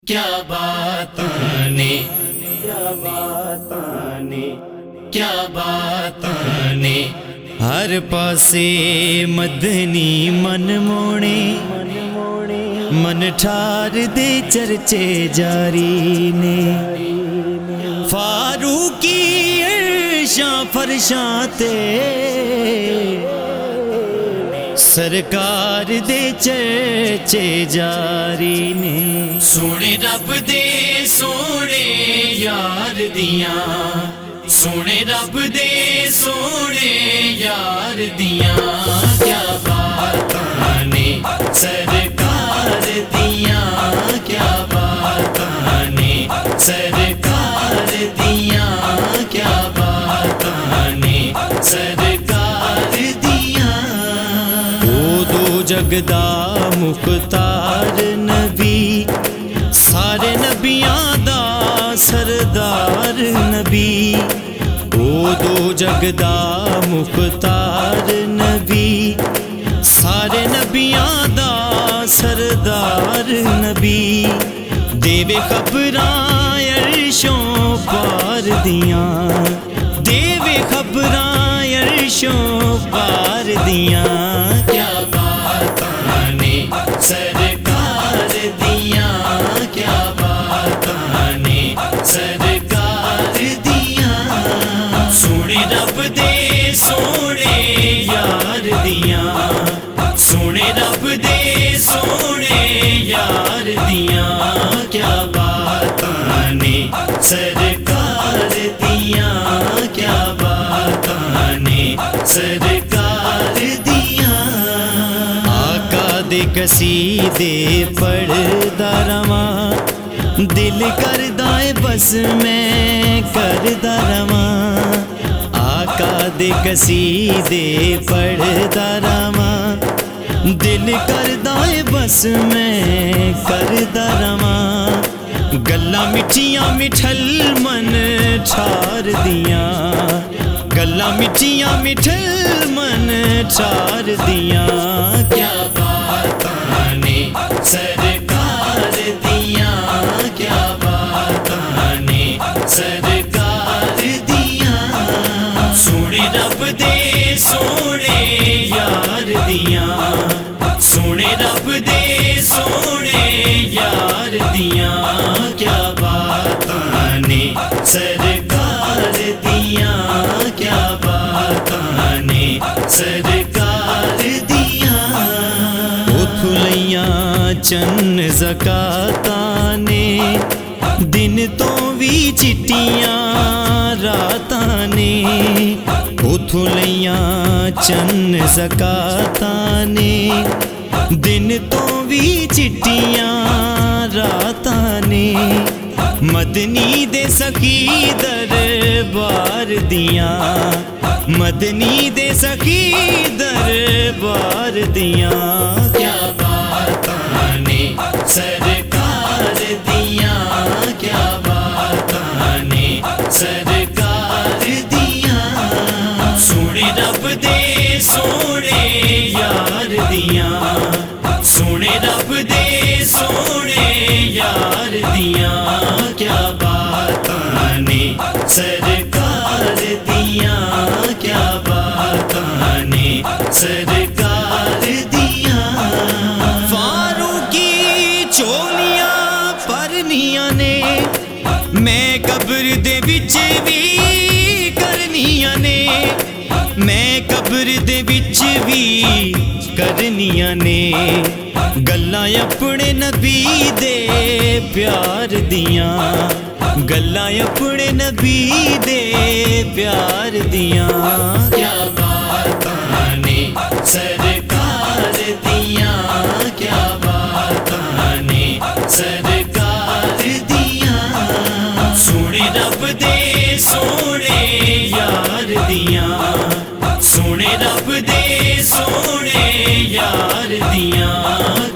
کیا باتاں نے، کیا باتاں نے، کیا باتاں نے، ہر پاسے مدنی من موڑے، من ٹھار دے چرچے جاری نے، فاروقی عرشاں فرشاں تے سرکار دے چرچے جاری نے، سونے رب دے سونے یار دیاں، سونے رب دے سونے یار دیاں، کیا باتاں نے سرکار دیاں، کیا باتاں نے سرکار دیاں، کیا باتاں نے سرکار دیاں، او دو جگدا مختار نبی، سارے نبیاں دا سردار نبی، او دو جگدا مختار نبی، سارے نبیاں دا سردار نبی، دیوے خبراں عرشوں پار دیاں، دیوے خبراں عرشوں پار دیاں، کیا باتاں نے سرکار دیاں، کیا باتاں نے سرکار دیاں، سونے رب دے سونے یار دیاں، سونے رب دے سونے یار دیاں، کیا باتاں نے سرکار دیاں، کیا باتاں نے سرکار دیاں، آقا دے قصیدے پڑھدا رواں، دل کردا اے بس میں کردا رواں، آقا دے قصیدے پڑھدا رواں، دل کردا اے بس میں کردا رواں، گلاں مٹھیاں مٹھل من ٹھار دیاں، گلاں مٹھیاں مٹھل من ٹھار دیاں، کیا باتاں نے سرکار دیاں، کیا باتاں نے سرکار دیاں، سونے رب دے سونے یار دیاں، سونے رب دے سونے یار دیاں، کیا باتاں نے سرکار دیاں، کیا باتاں نے سرکار دیاں، اتھو لیاں چن زکاتاں نے، دن تو بھی چٹیاں راتاں نے، اتھو لیاں چن زکاتاں نے، دن تو بھی چٹیاں راتاں نے، مدنی دے سخی دربار دیاں، مدنی دے سخی دربار دیاں، کیا باتاں نے سرکار دیاں، کیا باتاں نے سرکار دیاں، سونے رب دے سونے یار دیاں، سونے رب دے سونے یار دیاں، کیا باتاں نے سرکار دیاں، کیا باتاں نے سرکار دیاں، فاروقی چولیاں پرنیاں نے، میں قبر دے وچ بھی کرنیاں نے، میں قبر دے وچ بھی کرنیاں نے، گلاں اپنے نبی دے پیار دیاں، گلاں اپنے نبی دے پیار دیاں، کیا باتاں نے سرکار دیاں، کیا باتاں نے سرکار دیاں، سونے رب دے سونے یار دیاں، سونے رب دے سونے یار دیاں،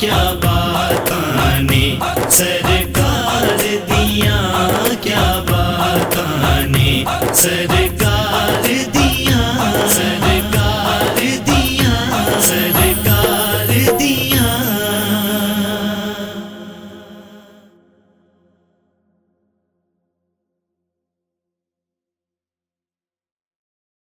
کیا باتاں نے سرکار دیاں، کیا باتاں نے سرکار